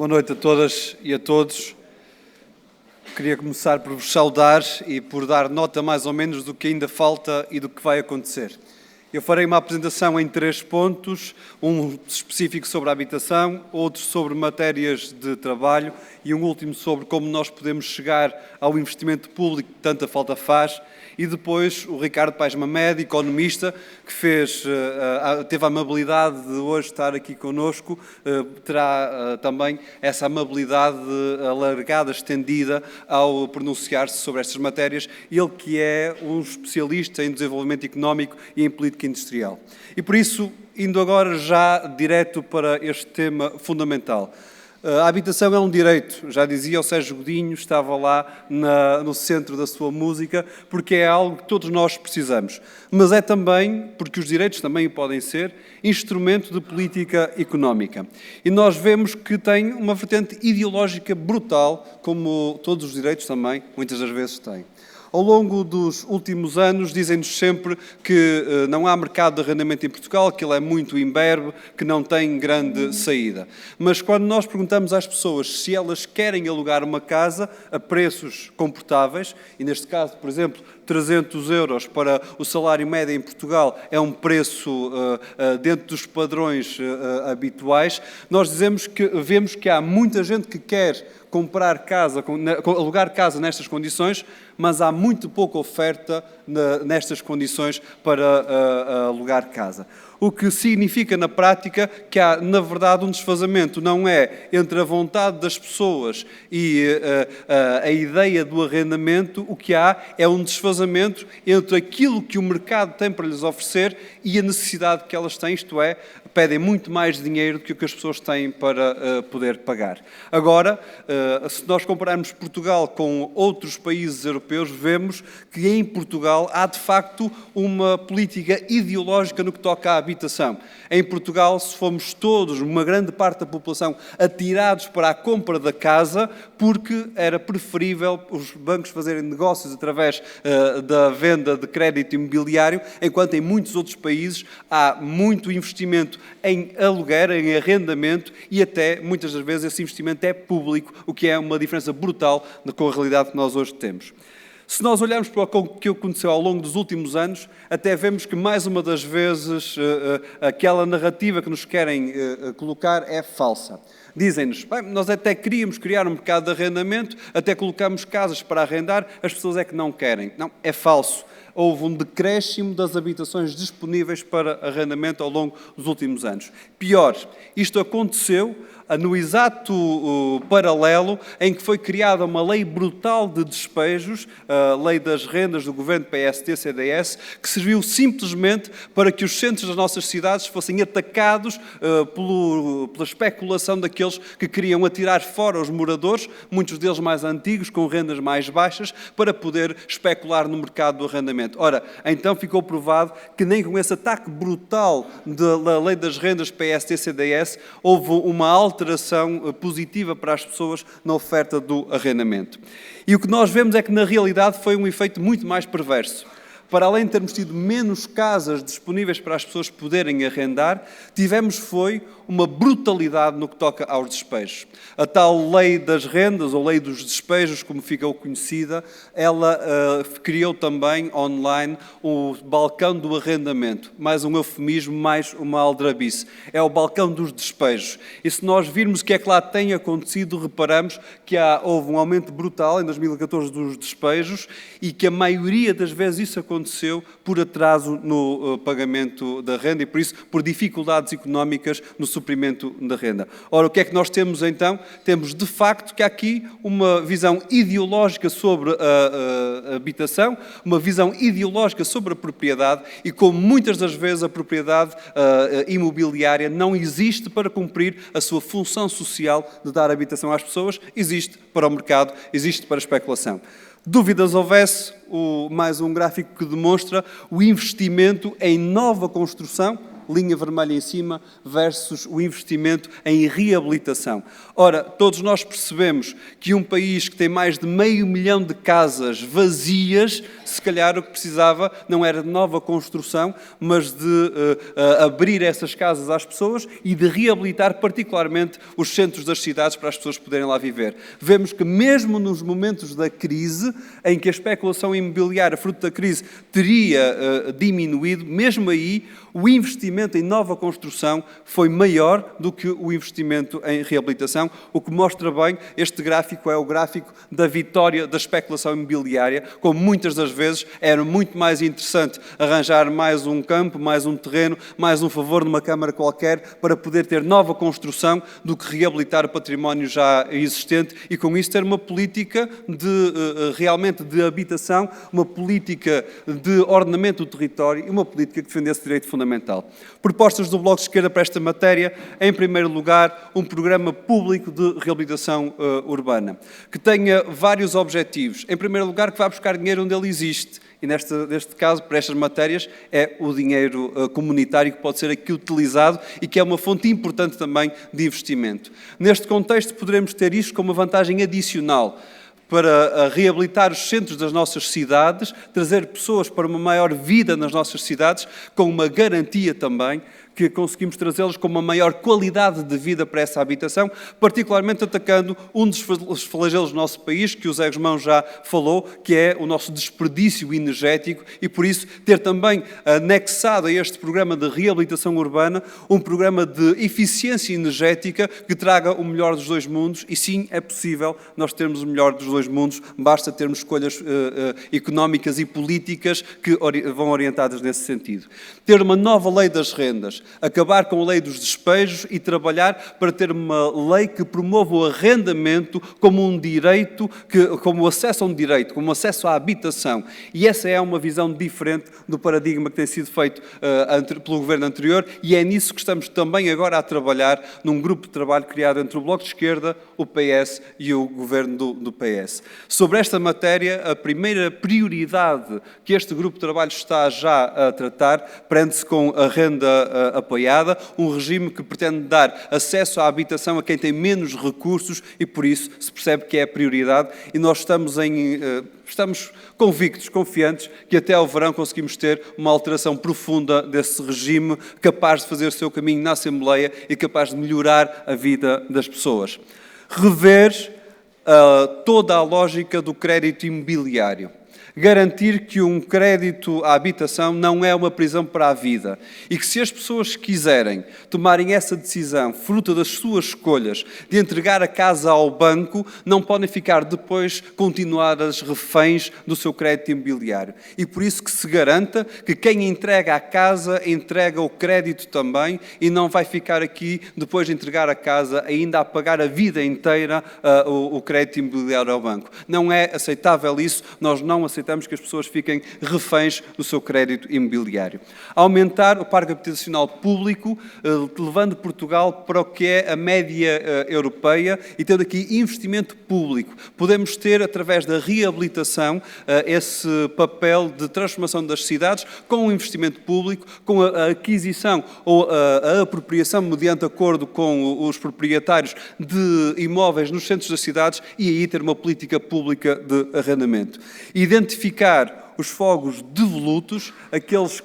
Boa noite a todas e a todos. Queria começar por vos saudar e por dar nota mais ou menos do que ainda falta e do que vai acontecer. Eu farei uma apresentação em 3 pontos, um específico sobre a habitação, outro sobre matérias de trabalho e um último sobre como nós podemos chegar ao investimento público que tanta falta faz. E depois o Ricardo Paes Mamed, economista, que teve a amabilidade de hoje estar aqui connosco, terá também essa amabilidade alargada, estendida, ao pronunciar-se sobre estas matérias, ele que é um especialista em desenvolvimento económico e em política industrial. E por isso, indo agora já direto para este tema fundamental. A habitação é um direito, já dizia o Sérgio Godinho, estava lá no centro da sua música, porque é algo que todos nós precisamos. Mas é também, porque os direitos também podem ser, instrumento de política económica. E nós vemos que tem uma vertente ideológica brutal, como todos os direitos também, muitas das vezes têm. Ao longo dos últimos anos, dizem-nos sempre que não há mercado de arrendamento em Portugal, que ele é muito imberbe, que não tem grande saída. Mas quando nós perguntamos às pessoas se elas querem alugar uma casa a preços comportáveis, e neste caso, por exemplo, 300 euros para o salário médio em Portugal é um preço dentro dos padrões habituais, nós vemos que há muita gente que quer comprar casa, alugar casa nestas condições, mas há muito pouca oferta nestas condições para alugar casa. O que significa, na prática, que há, na verdade, um desfazamento. Não é entre a vontade das pessoas e a ideia do arrendamento, o que há é um desfazamento entre aquilo que o mercado tem para lhes oferecer e a necessidade que elas têm, isto é, pedem muito mais dinheiro do que o que as pessoas têm para poder pagar. Agora, se nós compararmos Portugal com outros países europeus, vemos que em Portugal há, de facto, uma política ideológica no que toca à habitação. Em Portugal, se fomos todos, uma grande parte da população, atirados para a compra da casa, porque era preferível os bancos fazerem negócios através da venda de crédito imobiliário, enquanto em muitos outros países há muito investimento em aluguer, em arrendamento e até, muitas das vezes, esse investimento é público, o que é uma diferença brutal com a realidade que nós hoje temos. Se nós olharmos para o que aconteceu ao longo dos últimos anos, até vemos que, mais uma das vezes, aquela narrativa que nos querem colocar é falsa. Dizem-nos, nós até queríamos criar um mercado de arrendamento, até colocamos casas para arrendar, as pessoas é que não querem. Não, é falso. Houve um decréscimo das habitações disponíveis para arrendamento ao longo dos últimos anos. Pior, isto aconteceu no exato paralelo em que foi criada uma lei brutal de despejos, a lei das rendas do governo PSD-CDS, que serviu simplesmente para que os centros das nossas cidades fossem atacados pela especulação daqueles que queriam atirar fora os moradores, muitos deles mais antigos, com rendas mais baixas, para poder especular no mercado do arrendamento. Ora, então ficou provado que nem com esse ataque brutal da lei das rendas PSD-CDS houve uma alteração positiva para as pessoas na oferta do arrendamento. E o que nós vemos é que, na realidade, foi um efeito muito mais perverso. Para além de termos tido menos casas disponíveis para as pessoas poderem arrendar, tivemos uma brutalidade no que toca aos despejos. A tal lei das rendas, ou lei dos despejos, como ficou conhecida, ela criou também online o balcão do arrendamento. Mais um eufemismo, mais uma aldrabice. É o balcão dos despejos. E se nós virmos o que é que lá tem acontecido, reparamos que houve um aumento brutal em 2014 dos despejos e que a maioria das vezes isso aconteceu por atraso no pagamento da renda e, por isso, por dificuldades económicas no suprimento da renda. Ora, o que é que nós temos então? Temos, de facto, que há aqui uma visão ideológica sobre a habitação, uma visão ideológica sobre a propriedade e, como muitas das vezes a propriedade imobiliária não existe para cumprir a sua função social de dar habitação às pessoas, existe para o mercado, existe para a especulação. Dúvidas houvesse, mais um gráfico que demonstra o investimento em nova construção, linha vermelha em cima, versus o investimento em reabilitação. Ora, todos nós percebemos que um país que tem mais de 500 mil de casas vazias, se calhar o que precisava não era de nova construção, mas de abrir essas casas às pessoas e de reabilitar particularmente os centros das cidades para as pessoas poderem lá viver. Vemos que mesmo nos momentos da crise, em que a especulação imobiliária, fruto da crise, teria diminuído, mesmo aí o investimento em nova construção foi maior do que o investimento em reabilitação, o que mostra bem, este gráfico é o gráfico da vitória da especulação imobiliária, como muitas das vezes era muito mais interessante arranjar mais um campo, mais um terreno, mais um favor numa câmara qualquer para poder ter nova construção do que reabilitar o património já existente e com isso ter uma política realmente de habitação, uma política de ordenamento do território e uma política que defendesse direito fundamental. Propostas do Bloco de Esquerda para esta matéria, em primeiro lugar, um programa público de reabilitação urbana, que tenha vários objetivos. Em primeiro lugar, que vá buscar dinheiro onde ele existe. E neste caso, para estas matérias, é o dinheiro comunitário que pode ser aqui utilizado e que é uma fonte importante também de investimento. Neste contexto, poderemos ter isto como uma vantagem adicional para reabilitar os centros das nossas cidades, trazer pessoas para uma maior vida nas nossas cidades, com uma garantia também que conseguimos trazê-los com uma maior qualidade de vida para essa habitação, particularmente atacando um dos flagelos do nosso país, que o Zé Guzmão já falou, que é o nosso desperdício energético e, por isso, ter também anexado a este programa de reabilitação urbana um programa de eficiência energética que traga o melhor dos dois mundos e, sim, é possível nós termos o melhor dos dois mundos, basta termos escolhas económicas e políticas que vão orientadas nesse sentido. Ter uma nova lei das rendas, acabar com a lei dos despejos e trabalhar para ter uma lei que promova o arrendamento como um direito, como acesso a um direito, como acesso à habitação. E essa é uma visão diferente do paradigma que tem sido feito pelo governo anterior e é nisso que estamos também agora a trabalhar num grupo de trabalho criado entre o Bloco de Esquerda, o PS e o governo do PS. Sobre esta matéria, a primeira prioridade que este grupo de trabalho está já a tratar prende-se com a renda apoiada, um regime que pretende dar acesso à habitação a quem tem menos recursos e, por isso, se percebe que é a prioridade e nós estamos convictos, confiantes, que até ao verão conseguimos ter uma alteração profunda desse regime, capaz de fazer o seu caminho na Assembleia e capaz de melhorar a vida das pessoas. Rever toda a lógica do crédito imobiliário. Garantir que um crédito à habitação não é uma prisão para a vida e que se as pessoas quiserem tomarem essa decisão, fruto das suas escolhas, de entregar a casa ao banco, não podem ficar depois continuadas reféns do seu crédito imobiliário. E por isso que se garanta que quem entrega a casa, entrega o crédito também e não vai ficar aqui, depois de entregar a casa, ainda a pagar a vida inteira o crédito imobiliário ao banco. Não é aceitável isso, nós não aceitamos que as pessoas fiquem reféns do seu crédito imobiliário. Aumentar o parque habitacional público, levando Portugal para o que é a média europeia e tendo aqui investimento público. Podemos ter, através da reabilitação, esse papel de transformação das cidades com o investimento público, com a aquisição ou a apropriação mediante acordo com os proprietários de imóveis nos centros das cidades e aí ter uma política pública de arrendamento. Identificar os fogos devolutos, aqueles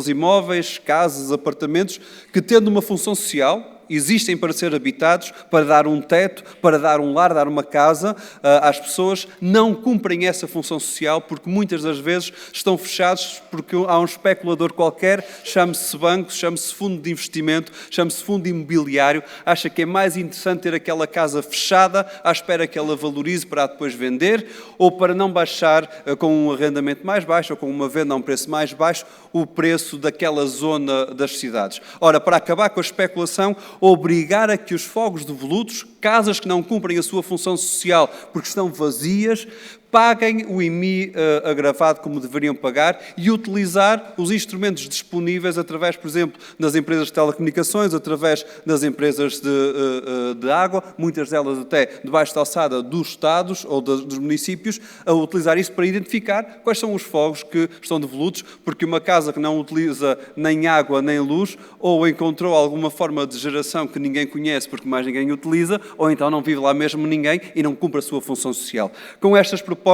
imóveis, casas, apartamentos, que tendo uma função social, existem para ser habitados, para dar um teto, para dar um lar, dar uma casa às pessoas, não cumprem essa função social porque muitas das vezes estão fechados porque há um especulador qualquer, chame-se banco, chame-se fundo de investimento, chame-se fundo imobiliário, acha que é mais interessante ter aquela casa fechada à espera que ela valorize para depois vender ou para não baixar com um arrendamento mais baixo ou com uma venda a um preço mais baixo o preço daquela zona das cidades. Ora, para acabar com a especulação, obrigar a que os fogos devolutos, casas que não cumprem a sua função social porque estão vazias, paguem o IMI agravado como deveriam pagar e utilizar os instrumentos disponíveis através, por exemplo, das empresas de telecomunicações, através das empresas de água, muitas delas até debaixo da alçada dos Estados ou dos municípios, a utilizar isso para identificar quais são os fogos que estão devolutos, porque uma casa que não utiliza nem água nem luz, ou encontrou alguma forma de geração que ninguém conhece porque mais ninguém utiliza, ou então não vive lá mesmo ninguém e não cumpre a sua função social. Com estas propostas,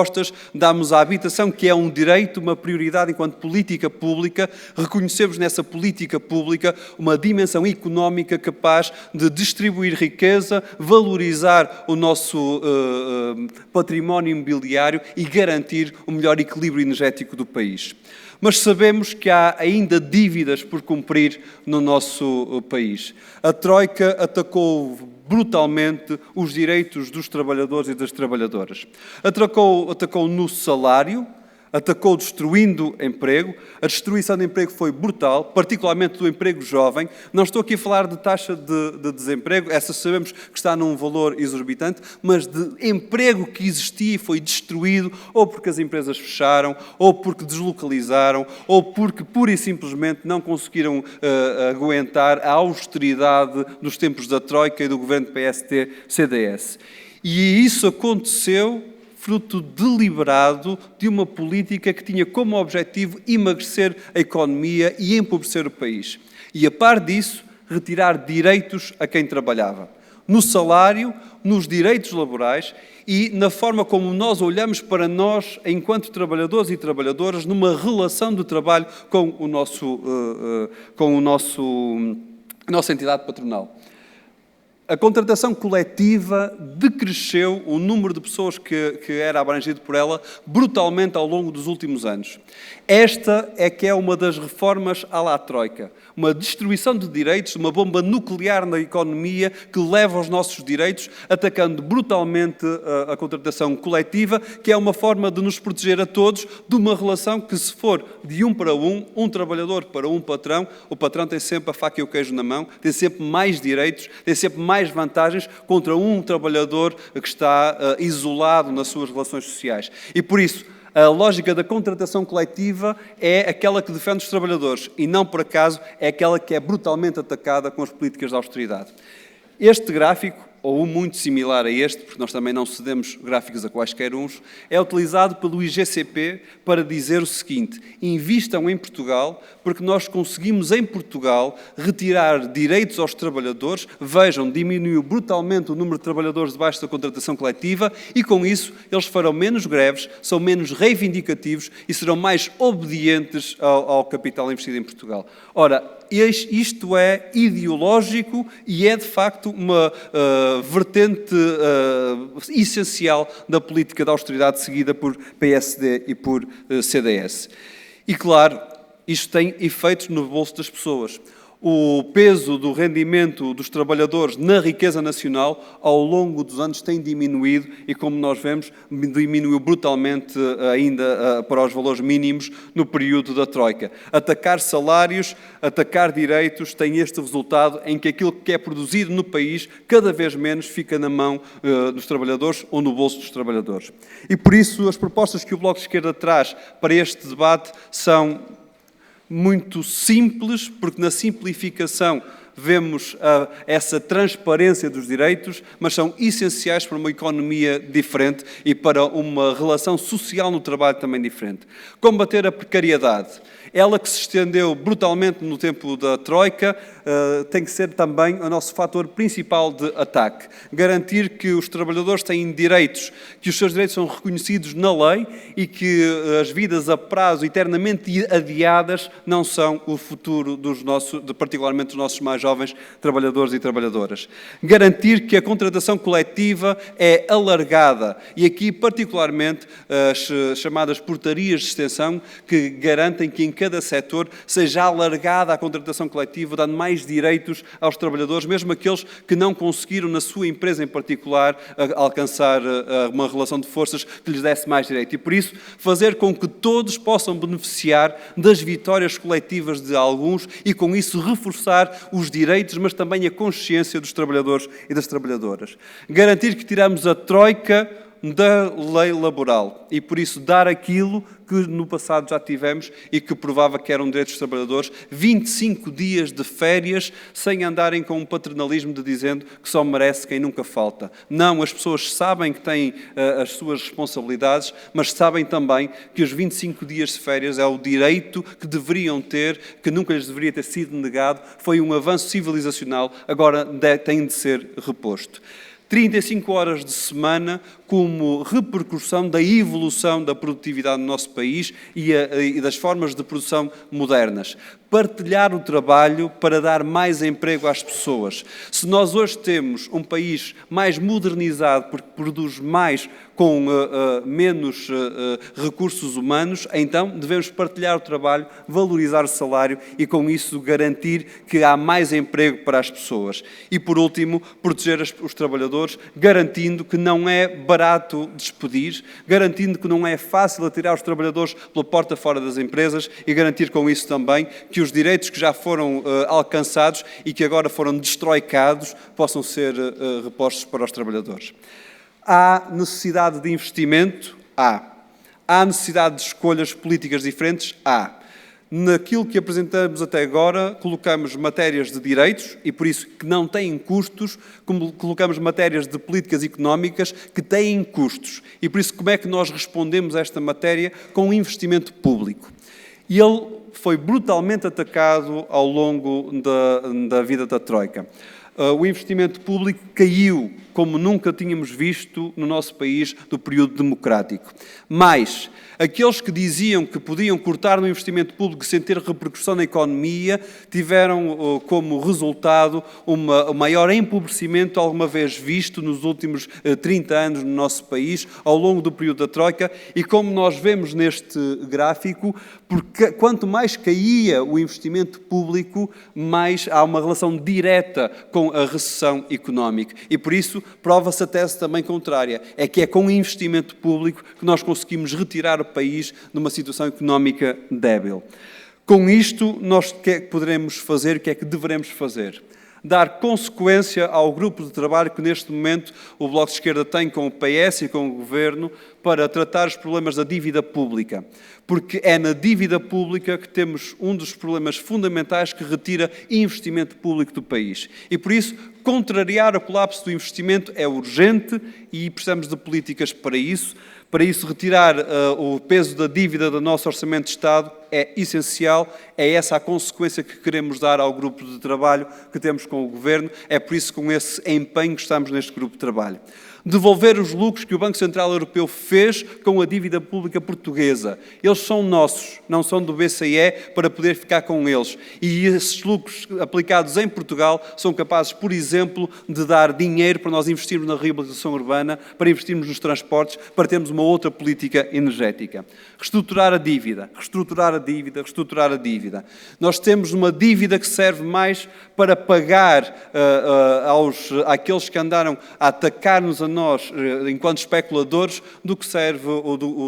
damos à habitação, que é um direito, uma prioridade enquanto política pública, reconhecemos nessa política pública uma dimensão económica capaz de distribuir riqueza, valorizar o nosso património imobiliário e garantir o melhor equilíbrio energético do país. Mas sabemos que há ainda dívidas por cumprir no nosso país. A Troika atacou brutalmente os direitos dos trabalhadores e das trabalhadoras. Atacou no salário, atacou destruindo emprego. A destruição de emprego foi brutal, particularmente do emprego jovem. Não estou aqui a falar de taxa de desemprego, essa sabemos que está num valor exorbitante, mas de emprego que existia e foi destruído, ou porque as empresas fecharam, ou porque deslocalizaram, ou porque pura e simplesmente não conseguiram aguentar a austeridade dos tempos da Troika e do governo PST-CDS. E isso aconteceu fruto deliberado de uma política que tinha como objetivo emagrecer a economia e empobrecer o país. E, a par disso, retirar direitos a quem trabalhava. No salário, nos direitos laborais e na forma como nós olhamos para nós, enquanto trabalhadores e trabalhadoras, numa relação de trabalho com a nossa entidade patronal. A contratação coletiva decresceu o número de pessoas que era abrangido por ela brutalmente ao longo dos últimos anos. Esta é que é uma das reformas à la Troika. Uma destruição de direitos, uma bomba nuclear na economia que leva aos nossos direitos, atacando brutalmente a contratação coletiva, que é uma forma de nos proteger a todos de uma relação que, se for de um para um trabalhador para um patrão, o patrão tem sempre a faca e o queijo na mão, tem sempre mais direitos, tem sempre mais vantagens contra um trabalhador que está isolado nas suas relações sociais. E por isso, a lógica da contratação coletiva é aquela que defende os trabalhadores e não, por acaso, é aquela que é brutalmente atacada com as políticas de austeridade. Este gráfico, ou um muito similar a este, porque nós também não cedemos gráficos a quaisquer uns, é utilizado pelo IGCP para dizer o seguinte: invistam em Portugal, porque nós conseguimos em Portugal retirar direitos aos trabalhadores. Vejam, diminuiu brutalmente o número de trabalhadores debaixo da contratação coletiva e, com isso, eles farão menos greves, são menos reivindicativos e serão mais obedientes ao capital investido em Portugal. Ora, isto é ideológico e é, de facto, uma vertente essencial da política de austeridade seguida por PSD e por CDS. E, claro, isto tem efeitos no bolso das pessoas. O peso do rendimento dos trabalhadores na riqueza nacional ao longo dos anos tem diminuído e, como nós vemos, diminuiu brutalmente ainda para os valores mínimos no período da Troika. Atacar salários, atacar direitos tem este resultado em que aquilo que é produzido no país cada vez menos fica na mão dos trabalhadores ou no bolso dos trabalhadores. E por isso as propostas que o Bloco de Esquerda traz para este debate são muito simples, porque na simplificação vemos essa transparência dos direitos, mas são essenciais para uma economia diferente e para uma relação social no trabalho também diferente. Combater a precariedade. Ela que se estendeu brutalmente no tempo da Troika, tem que ser também o nosso fator principal de ataque. Garantir que os trabalhadores têm direitos, que os seus direitos são reconhecidos na lei e que as vidas a prazo eternamente adiadas não são o futuro particularmente dos nossos mais jovens trabalhadores e trabalhadoras. Garantir que a contratação coletiva é alargada e aqui particularmente as chamadas portarias de extensão que garantem que em cada setor seja alargada a contratação coletiva, dando mais direitos aos trabalhadores, mesmo aqueles que não conseguiram, na sua empresa em particular, alcançar uma relação de forças que lhes desse mais direito. E, por isso, fazer com que todos possam beneficiar das vitórias coletivas de alguns e, com isso, reforçar os direitos, mas também a consciência dos trabalhadores e das trabalhadoras. Garantir que tiramos a troika da lei laboral e, por isso, dar aquilo que no passado já tivemos e que provava que eram direitos dos trabalhadores, 25 dias de férias, sem andarem com um paternalismo de dizendo que só merece quem nunca falta. Não, as pessoas sabem que têm as suas responsabilidades, mas sabem também que os 25 dias de férias é o direito que deveriam ter, que nunca lhes deveria ter sido negado, foi um avanço civilizacional, agora tem de ser reposto. 35 horas de semana como repercussão da evolução da produtividade no nosso país e das formas de produção modernas. Partilhar o trabalho para dar mais emprego às pessoas. Se nós hoje temos um país mais modernizado porque produz mais com menos recursos humanos, então devemos partilhar o trabalho, valorizar o salário e com isso garantir que há mais emprego para as pessoas. E por último, proteger os trabalhadores, garantindo que não é barato despedir, garantindo que não é fácil atirar os trabalhadores pela porta fora das empresas e garantir com isso também que os direitos que já foram alcançados e que agora foram destroicados possam ser repostos para os trabalhadores. Há necessidade de investimento? Há. Há necessidade de escolhas políticas diferentes? Há. Naquilo que apresentamos até agora, colocamos matérias de direitos, e por isso que não têm custos, como colocamos matérias de políticas económicas que têm custos. E por isso, como é que nós respondemos a esta matéria? Com um investimento público. E ele foi brutalmente atacado ao longo da vida da Troika. O investimento público caiu como nunca tínhamos visto no nosso país do período democrático. Mas aqueles que diziam que podiam cortar no investimento público sem ter repercussão na economia tiveram como resultado o maior empobrecimento alguma vez visto nos últimos 30 anos no nosso país, ao longo do período da Troika, e como nós vemos neste gráfico, porque quanto mais caía o investimento público, mais há uma relação direta com a recessão económica. E por isso prova-se a tese também contrária, é que é com o investimento público que nós conseguimos retirar o país numa situação económica débil. Com isto, nós o que é que poderemos fazer, o que é que devemos fazer? Dar consequência ao grupo de trabalho que neste momento o Bloco de Esquerda tem com o PS e com o Governo para tratar os problemas da dívida pública. Porque é na dívida pública que temos um dos problemas fundamentais que retira investimento público do país. E por isso, contrariar o colapso do investimento é urgente e precisamos de políticas para isso. Para isso, retirar o peso da dívida do nosso Orçamento de Estado é essencial, é essa a consequência que queremos dar ao grupo de trabalho que temos com o Governo, é por isso com esse empenho que estamos neste grupo de trabalho. Devolver os lucros que o Banco Central Europeu fez com a dívida pública portuguesa. Eles são nossos, não são do BCE, para poder ficar com eles. E esses lucros aplicados em Portugal são capazes, por exemplo, de dar dinheiro para nós investirmos na reabilitação urbana, para investirmos nos transportes, para termos uma outra política energética. Reestruturar a dívida, reestruturar a dívida, reestruturar a dívida. Nós temos uma dívida que serve mais para pagar àqueles que andaram a atacar-nos a nós, enquanto especuladores, do que serve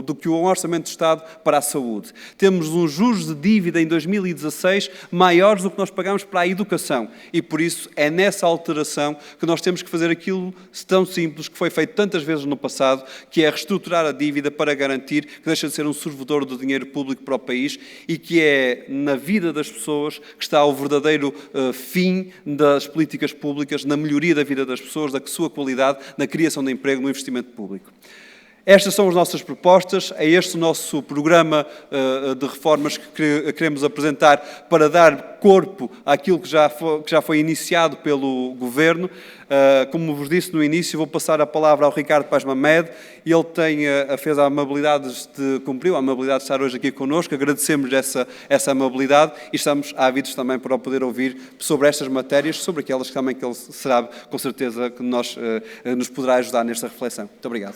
do que o Orçamento de Estado para a saúde. Temos uns juros de dívida em 2016 maiores do que nós pagamos para a educação e, por isso, é nessa alteração que nós temos que fazer aquilo tão simples que foi feito tantas vezes no passado, que é reestruturar a dívida para garantir que deixa de ser um servidor do dinheiro público para o país e que é na vida das pessoas que está o verdadeiro fim das políticas públicas, na melhoria da vida das pessoas, da sua qualidade, na criação de emprego, no investimento público. Estas são as nossas propostas, é este o nosso programa de reformas que queremos apresentar para dar corpo àquilo que já foi iniciado pelo Governo. Como vos disse no início, vou passar a palavra ao Ricardo Paz Mamed. Ele fez a amabilidade cumpriu a amabilidade de estar hoje aqui connosco. Agradecemos essa amabilidade e estamos ávidos também para o poder ouvir sobre estas matérias, sobre aquelas também que ele será, com certeza, que nos poderá ajudar nesta reflexão. Muito obrigado.